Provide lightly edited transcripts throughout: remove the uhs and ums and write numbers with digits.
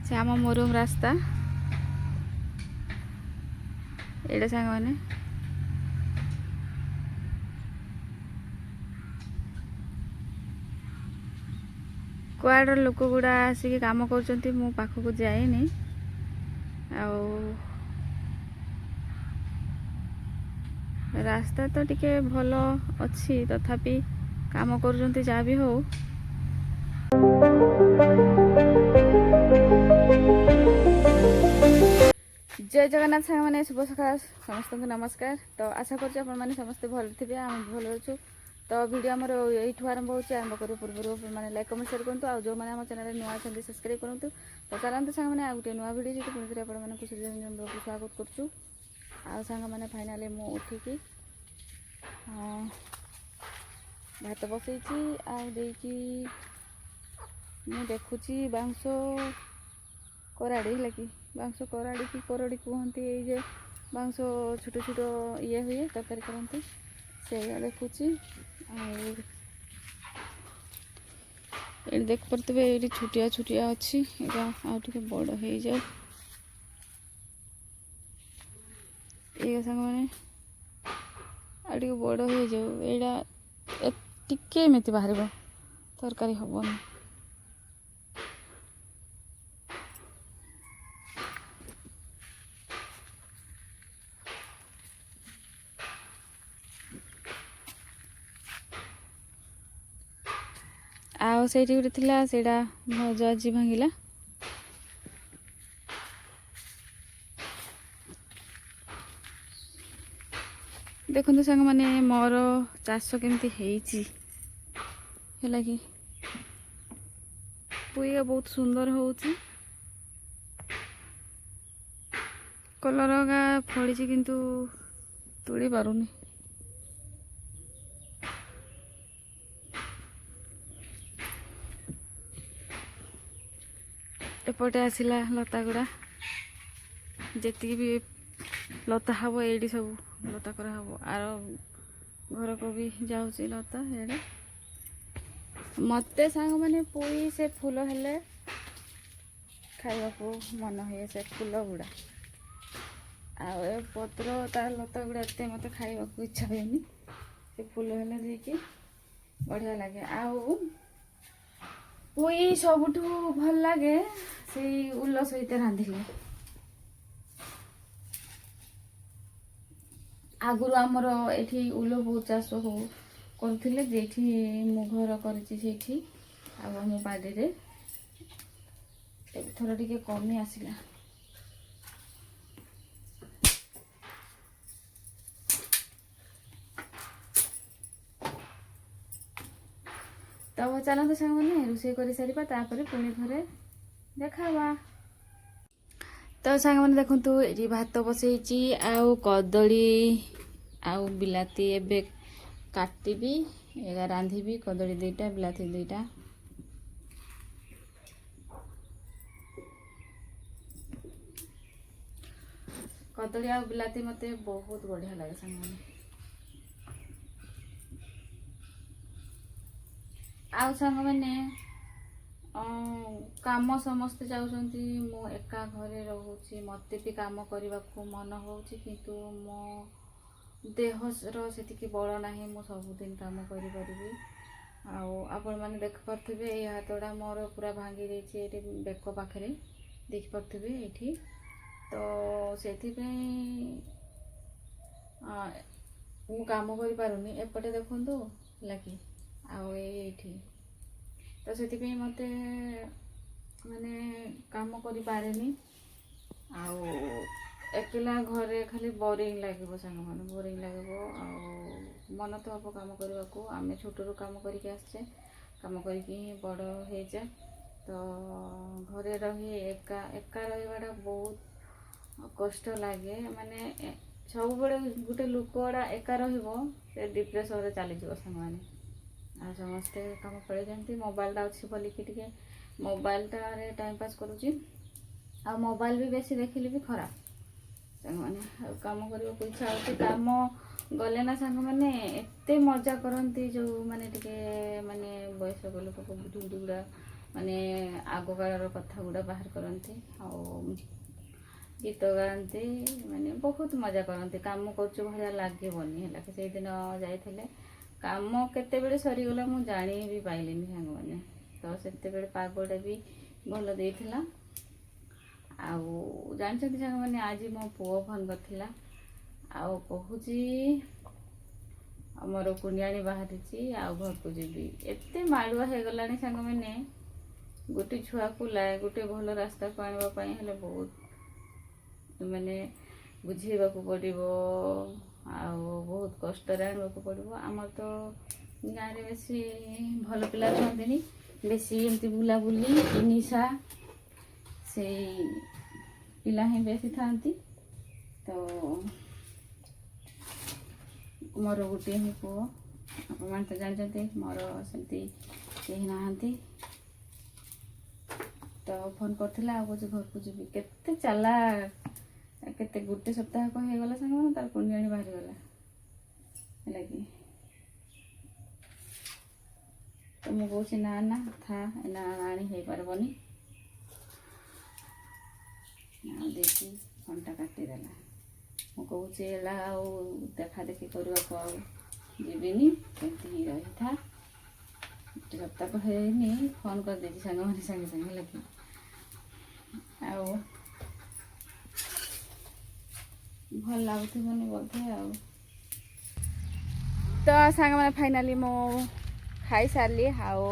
से आम मोरूम रास्ता एटा सांग मैंने कुआड़ लोक गुड़ा आसिक कम कर मु पाखक जाएनि रास्ता तो टिके भल अच्छी तथापि काम कर जहाँ भी हो जय जगन्नाथ सांग मैंने शुभ सकाल समस्त को नमस्कार। तो आशा कर समस्ते भल थे आम भल अच्छु। तो वीडियो आमर यू आरंभ हो आरंभ कर पूर्व मैंने लाइक कमेंट शेयर करूँ और जो मैंने आम चैनल नुआ अच्छे सब्सक्राइब करूँ। तो चलते सांग मैंने गोटे नुआ वीडियो जी पुणी आपको स्वागत करुँ। सांग मैंने फाइनाली मु उठिकी भात बसई मु देखुची बांस कराड़ी है कि बांस कराड़ी की करड़ी कहते ये बांस छोट छोट ये हुए तरकारी करते से देखुची ये देख पारे ये छुटिया छुटिया अच्छी आगे बड़ हो जाए ये सांग मैंने आगे बड़ हो जाऊ यहाँ टिके एमती बाहर तरकारी हेनी आउ से गोटे थिला सेटा भजा आज भांगिला देखो सांग मैंने मोर चाष केमती है कि पुईगा बहुत सुंदर होउची कलर का फड़ी किंतु तोड़ी पारुनी एपटे आसला लता गुड़ा जी भी लता हम ये सब लता करा हम आर घर को भी जाऊँगी लता ये मते सांग मैंने पुई से फूल हेले खाइबा को मन हुए से फूल गुड़ा आ पत्र तार लता गुड़ा एत मत खाइबा को इच्छा हुएनि से फूल हेले देखिए बढ़िया लगे आउ पुई सबुठू भल लगे से उल सहित रांधिले आगुरी आमर ये उल बहुत चाष हो करथिले जेठी मु घर करिछि मो बाड़ी रे थोड़ा टिके कमी आसिला तो चलते सांग मैंने रोषे कर सारा तापर पुणी थे देखा तो सांग मैंने देखु ये भात बसई आउ कदली आउ बिलाती एबे काटबी एगा रांधिबी कदली दुईटा बिलाती दुईटा कदली आउ बिलाती मते बहुत बढ़िया लगे सांग मैंने आउ सांग मैंने काम समस्ते चाहते मु एका घरे रोचे मत भी काम करने को मन हो किंतु मो देहर से बल ना मु सबुदिन काम करी आपण मैंने देख पारे ये हाथटा मोर पूरा भांगी जाइए बेक पाखे देख पारे ये तो से मु काम करि पारुनी एपटे देखु लगे आठी तो से मत माने काम करि पारेनी एकला घरे खाली बोरिंग लगे सांग मैंने बोरिंग लगे मन तो हम काम करने को आम छोटू काम करके आसचे काम करके बड़ हो जाए तो घरे रही एका एका रहा बहुत कष्ट लगे माने सब बड़े गोटे लुकड़ा एका डिप्रेशन चली जाव सांग मैंने समस्ते काम पड़े जाती मोबाइलटा अच्छी बोलिकी मोबाइलटा टाइम पास करुँची आ मोबाइल भी बेसी देखिले भी खराब सांग मैंने काम करने को इच्छा होती काम गले ना सांग मैंने एत मजा करती जो माने टिके माने वयस्क लोक बुढ़ी बुढ़ी गुड़ा ମାନେ ଆଗକାଳର କଥା ଗୁଡ଼ା ବାହାର କରନ୍ତି ଆଉ ଗୀତ ଗାଆନ୍ତି, ମାନେ ବହୁତ ମଜା କରନ୍ତି। କାମ କରୁଛୁ ଭଳିଆ ଲାଗିବନି ହେଲା କି। ସେଇଦିନ ଯାଇଥିଲେ, କାମ କେତେବେଳେ ସରିଗଲା ମୁଁ ଜାଣି ବି ପାଇଲିନି ସାଙ୍ଗମାନେ। ତ ସେତେବେଳେ ପାଗଟା ବି ଭଲ ଦେଇଥିଲା। ଆଉ ଜାଣିଛନ୍ତି ସାଙ୍ଗମାନେ, ଆଜି ମୋ ପୁଅ ଫୋନ୍ କରିଥିଲା ଆଉ କହୁଛି ଆମର କୁଣିଆଣି ବାହାରିଛି ଆଉ ଘରକୁ ଯିବି। ଏତେ ମାଡ଼ୁଆ ହେଇଗଲାଣି ସାଙ୍ଗମାନେ। ଗୋଟେ ଛୁଆକୁ ଗୋଟେ ଭଲ ରାସ୍ତାକୁ ଆଣିବା ପାଇଁ ହେଲେ ବହୁତ ମାନେ ବୁଝେଇବାକୁ ପଡ଼ିବ ଆଉ ବହୁତ କଷ୍ଟରେ ଆଣିବାକୁ ପଡ଼ିବ। ଆମର ତ ଗାଁରେ ବେଶୀ ଭଲ ପିଲା ରୁହନ୍ତିନି, ବେଶୀ ଏମିତି ବୁଲାବୁଲି ନିଶା ସେଇ ପିଲା ହିଁ ବେଶୀ ଥାଆନ୍ତି। ତ ମୋର ଗୋଟିଏ ହିଁ ପୁଅ, ଆପଣମାନେ ତ ଜାଣିଛନ୍ତି ମୋର ସେମିତି କେହି ନାହାନ୍ତି। ତ ଫୋନ୍ କରିଥିଲା ଆଉ କହୁଛି ଘରକୁ ଯିବି। କେତେ ଚାଲାକ, କେତେ ଗୋଟେ ସପ୍ତାହ କ'ଣ ହେଇଗଲା ସାଙ୍ଗମାନେ ତାର କୁଣ୍ଡିଆଣି ବାହାରିଗଲା ହେଲା କି। ତ ମୁଁ କହୁଛି ନା ନା ଥା, ନା ଆଣି ହେଇପାରିବନି। ଆଉ ଦେଇକି ଫୋନ୍ଟା କାଟିଦେଲା। ମୁଁ କହୁଛି ହେଲା ଆଉ ଦେଖା ଦେଖି କରିବାକୁ ଆଉ ଯିବିନି, ସେମିତି ହିଁ ରହିଥା। ଗୋଟେ ସପ୍ତାହ ହେଇନି ଫୋନ୍ କରିଦେଇଛି ସାଙ୍ଗମାନେ ସାଙ୍ଗେ ସାଙ୍ଗେ ହେଲା କି। ଆଉ ଭଲ ଲାଗୁଥିବନି ବୋଧେ ଆଉ। ତ ସାଙ୍ଗମାନେ ଫାଇନାଲି ମୁଁ ଖାଇସାରିଲି। ଆଉ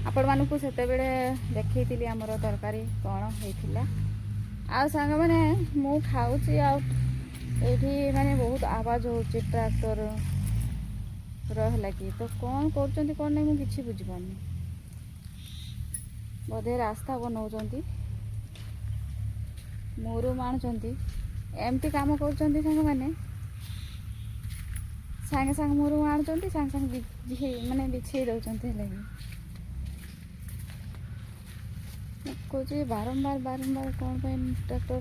ଆପଣମାନଙ୍କୁ ସେତେବେଳେ ଦେଖେଇଥିଲି ଆମର ତରକାରୀ କ'ଣ ହେଇଥିଲା। ଆଉ ସାଙ୍ଗମାନେ ମୁଁ ଖାଉଛି ଆଉ ଏଇଠି ମାନେ ବହୁତ ଆବାଜ ହେଉଛି ଟ୍ରାକ୍ଟର ହେଲା କି। ତ କ'ଣ କରୁଛନ୍ତି କ'ଣ ନାହିଁ ମୁଁ କିଛି ବୁଝିପାରୁନି। ବୋଧେ ରାସ୍ତା ବନାଉଛନ୍ତି, ମୁରୁମ ଆଣୁଛନ୍ତି, ଏମିତି କାମ କରୁଛନ୍ତି ସାଙ୍ଗମାନେ। ସାଙ୍ଗେ ସାଙ୍ଗେ ମୁରୁମ ଆଣୁଛନ୍ତି, ସାଙ୍ଗେ ସାଙ୍ଗେ ମାନେ ବିଛେଇ ଦେଉଛନ୍ତି ହେଲା କି। କହୁଛି ବାରମ୍ବାର କ'ଣ ପାଇଁ ଟ୍ରାକ୍ଟର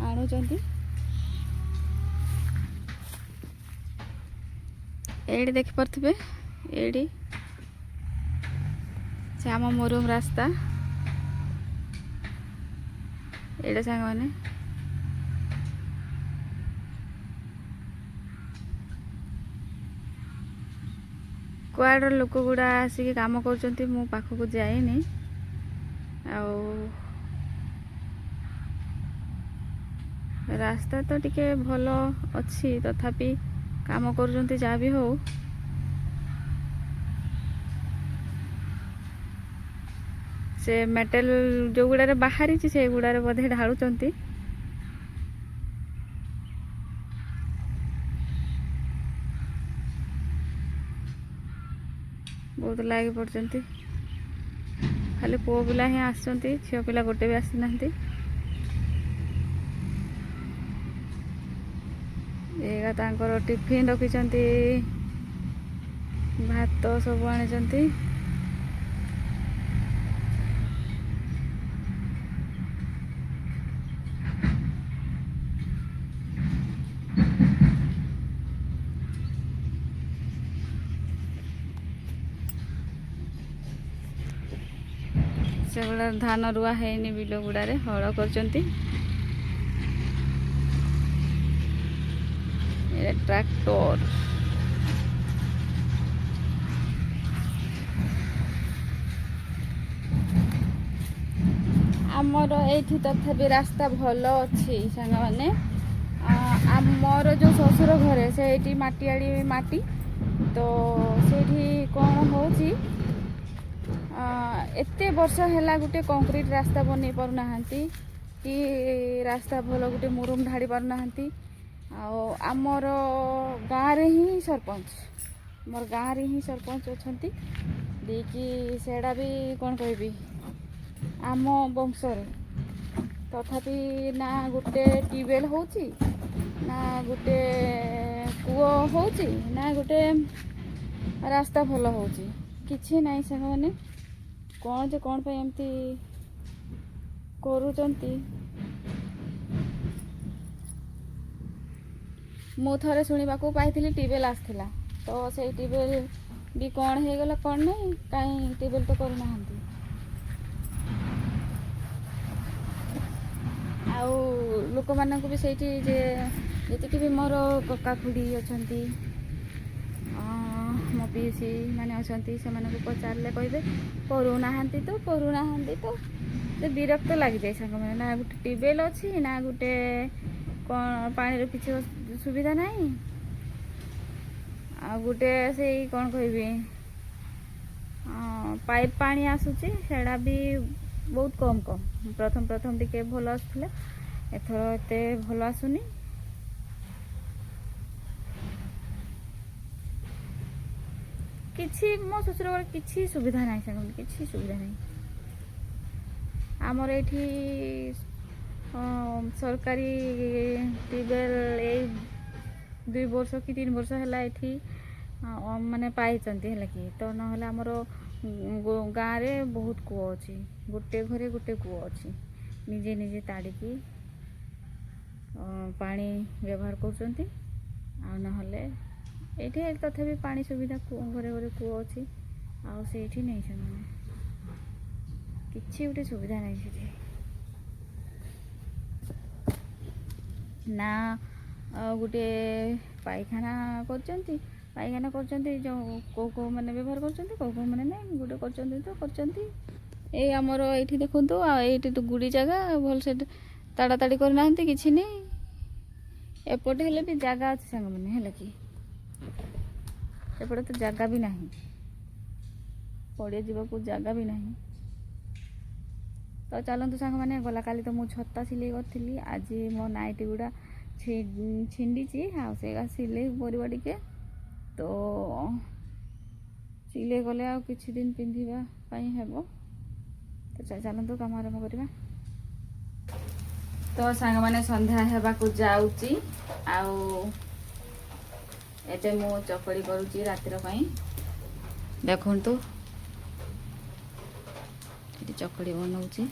ଆଣୁଛନ୍ତି। ଏଇଠି ଦେଖିପାରୁଥିବେ, ଏଇଠି ସେ ଆମ ମୁରୁମ ରାସ୍ତା। ଏଇଟା ସାଙ୍ଗମାନେ କୁଆଡ଼ର ଲୋକ ଗୁଡ଼ା ଆସିକି କାମ କରୁଛନ୍ତି, ମୁଁ ପାଖକୁ ଯାଇନି। ଆଉ ରାସ୍ତା ତ ଟିକେ ଭଲ ଅଛି, ତଥାପି କାମ କରୁଛନ୍ତି ଯାହା ବି ହଉ। ସେ ମେଟାଲ ଯେଉଁଗୁଡ଼ାରେ ବାହାରିଛି ସେଗୁଡ଼ାରେ ବୋଧେ ଢାଳୁଛନ୍ତି। ବହୁତ ଲାଗି ପଡ଼ୁଛନ୍ତି। ଖାଲି ପୁଅ ପିଲା ହିଁ ଆସିଛନ୍ତି, ଝିଅ ପିଲା ଗୋଟେ ବି ଆସିନାହାନ୍ତି। ଏଇଟା ତାଙ୍କର ଟିଫିନ୍ ରଖିଛନ୍ତି, ଭାତ ସବୁ ଆଣିଛନ୍ତି। ସେଗୁଡ଼ା ଧାନ ରୁଆ ହେଇନି, ବିଲ ଗୁଡ଼ାରେ ହଳ କରୁଛନ୍ତି। ट्रैक्टर आमर एठी तथापि रास्ता भल अच्छी सांग मैंने आमर जो ससुर घरे से माटियाड़ी माटी तो से कौन हो एते वर्ष है गोटे कंक्रीट रास्ता बन पारना कि रास्ता भल गोटे मुरुम ढाड़ी पारना आमर गाँव रे ही सरपंच मोर गाँव रे ही सरपंच अच्छा देकी सेड़ा भी कौन कहबी आम वंशर तथापि ना गोटे ट्यूबवेल होची ना गोटे कूओ होची ना गोटे रास्ता भल होची किछि नहीं सांग मैंने कौन जे कौन पे एमती करूचंती मु थरे शुणा पाई ट्यूबवेल आसला तो से ट्यूबवेल ବି କ'ଣ ହେଇଗଲା କ'ଣ ନାହିଁ, କାହିଁ ଟ୍ୟୁବୱେଲ୍ ତ କରୁନାହାନ୍ତି। ଆଉ ଲୋକମାନଙ୍କୁ ବି ସେଇଠି ଯେତିକି ବି ମୋର କକା ଖୁଡ଼ି ଅଛନ୍ତି, ମୋ ପିଇସି ମାନେ ଅଛନ୍ତି, ସେମାନଙ୍କୁ ପଚାରିଲେ କହିବେ କରୁନାହାନ୍ତି ତ। ସେ ବିରକ୍ତ ଲାଗିଯାଏ ସାଙ୍ଗମାନେ, ନା ଗୋଟେ ଟ୍ୟୁବୱେଲ୍ ଅଛି, ନା ଗୋଟେ କ'ଣ ପାଣିର କିଛି ସୁବିଧା ନାହିଁ, ଆଉ ଗୋଟେ ସେଇ କ'ଣ କହିବି ପାଇପ୍ ପାଣି ଆସୁଛି, ସେଇଟା ବି ବହୁତ କମ୍। ପ୍ରଥମ ଟିକେ ଭଲ ଆସୁଥିଲା, ଏଥର ଏତେ ଭଲ ଆସୁନି। କିଛି ମୋ ଶ୍ୱଶୁର ଘରେ କିଛି ସୁବିଧା ନାହିଁ ସାଙ୍ଗମାନେ, କିଛି ସୁବିଧା ନାହିଁ। ଆମର ଏଇଠି ସରକାରୀ ଟ୍ୟୁବୱେଲ୍ ଏଇ 2 ବର୍ଷ କି 3 ବର୍ଷ ହେଲା ଏଠି ମାନେ ପାଇଛନ୍ତି ହେଲା କି। ତ ନହେଲେ ଆମର ଗାଁରେ ବହୁତ କୂଅ ଅଛି, ଗୋଟେ ଘରେ ଗୋଟେ କୂଅ ଅଛି, ନିଜେ ତାଡ଼ିକି ପାଣି ବ୍ୟବହାର କରୁଛନ୍ତି। ଆଉ ନହେଲେ ଏଇଠି ତଥାପି ପାଣି ସୁବିଧା ଘରେ କୂଅ ଅଛି, ଆଉ ସେଇଠି ନେଇ ସେମାନେ କିଛି ଗୋଟେ ସୁବିଧା ନାହିଁ ସେଠି, ନା ଗୋଟେ ପାଇଖାନା କରୁଛନ୍ତି, କେଉଁ ମାନେ ବ୍ୟବହାର କରୁଛନ୍ତି, କେଉଁ ମାନେ ନାହିଁ, ଗୋଟେ କରୁଛନ୍ତି। ଏଇ ଆମର ଏଇଠି ଦେଖନ୍ତୁ, ଆଉ ଏଇଠି ତ ଗୁଡ଼ି ଜାଗା, ଭଲ ସେଠି ତାଡ଼ି କରିନାହାନ୍ତି, କିଛି ନାହିଁ। ଏପଟେ ହେଲେ ବି ଜାଗା ଅଛି ସାଙ୍ଗମାନେ ହେଲା କି, ଏପଟେ ତ ଜାଗା ବି ନାହିଁ, ପଡ଼ିଆ ଯିବାକୁ ଜାଗା ବି ନାହିଁ। ତ ଚାଲନ୍ତୁ ସାଙ୍ଗମାନେ, ଗଲା କାଲି ତ ମୁଁ ଛତା ସିଲେଇ କରିଥିଲି, ଆଜି ମୋ ନାଇଟି ଗୁଡ଼ା ଛିଣ୍ଡିଛି, ଆଉ ସେଇଟା ସିଲେଇ କରିବା ଟିକେ। ତ ସିଲେଇ କଲେ ଆଉ କିଛି ଦିନ ପିନ୍ଧିବା ପାଇଁ ହେବ। ତ ଚାଲନ୍ତୁ କାମ ଆରମ୍ଭ କରିବା। ତ ସାଙ୍ଗମାନେ ସନ୍ଧ୍ୟା ହେବାକୁ ଯାଉଛି, ଆଉ ଏବେ ମୁଁ ଚକୁଳି କରୁଛି ରାତିର ପାଇଁ। ଦେଖନ୍ତୁ ଏଠି ଚକୁଳି ବନଉଛି।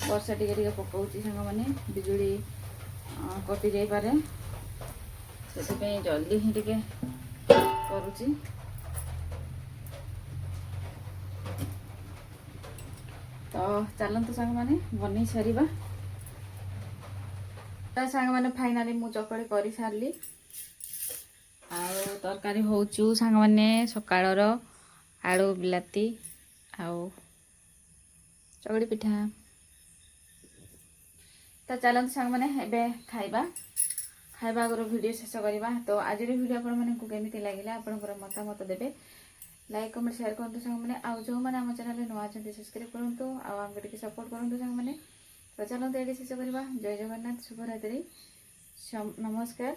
ବର୍ଷା ଟିକେ ପକାଉଛି ସାଙ୍ଗମାନେ, ବିଜୁଳି କଟି ଯାଇପାରେ, ସେଥିପାଇଁ ଜଲ୍ଦି ହିଁ ଟିକେ କରୁଛି। ତ ଚାଲନ୍ତୁ ସାଙ୍ଗମାନେ ବନେଇ ସାରିବା। ତ ସାଙ୍ଗମାନେ ଫାଇନାଲି ମୁଁ ଚକୁଳି କରିସାରିଲି, ଆଉ ତରକାରୀ ହେଉଛୁ ସାଙ୍ଗମାନେ ସକାଳର ଆଳୁ ବିଲାତି ଆଉ ଚକୁଳି ପିଠା। ତ ଚାଲନ୍ତୁ ସାଙ୍ଗମାନେ ଏବେ ଖାଇବା ଆଗରୁ ଭିଡ଼ିଓ ଶେଷ କରିବା। ତ ଆଜିର ଭିଡ଼ିଓ ଆପଣମାନଙ୍କୁ କେମିତି ଲାଗିଲା, ଆପଣଙ୍କର ମତାମତ ଦେବେ, ଲାଇକ୍ କମେଣ୍ଟ ସେୟାର କରନ୍ତୁ ସାଙ୍ଗମାନେ। ଆଉ ଯେଉଁମାନେ ଆମ ଚ୍ୟାନେଲରେ ନୂଆ ଅଛନ୍ତି ସବସ୍କ୍ରାଇବ୍ କରନ୍ତୁ, ଆଉ ଆମକୁ ଟିକେ ସପୋର୍ଟ କରନ୍ତୁ ସାଙ୍ଗମାନେ। ତ ଚାଲନ୍ତୁ ଏଇଠି ଶେଷ କରିବା। ଜୟ ଜଗନ୍ନାଥ, ଶୁଭରାତ୍ରି, ନମସ୍କାର।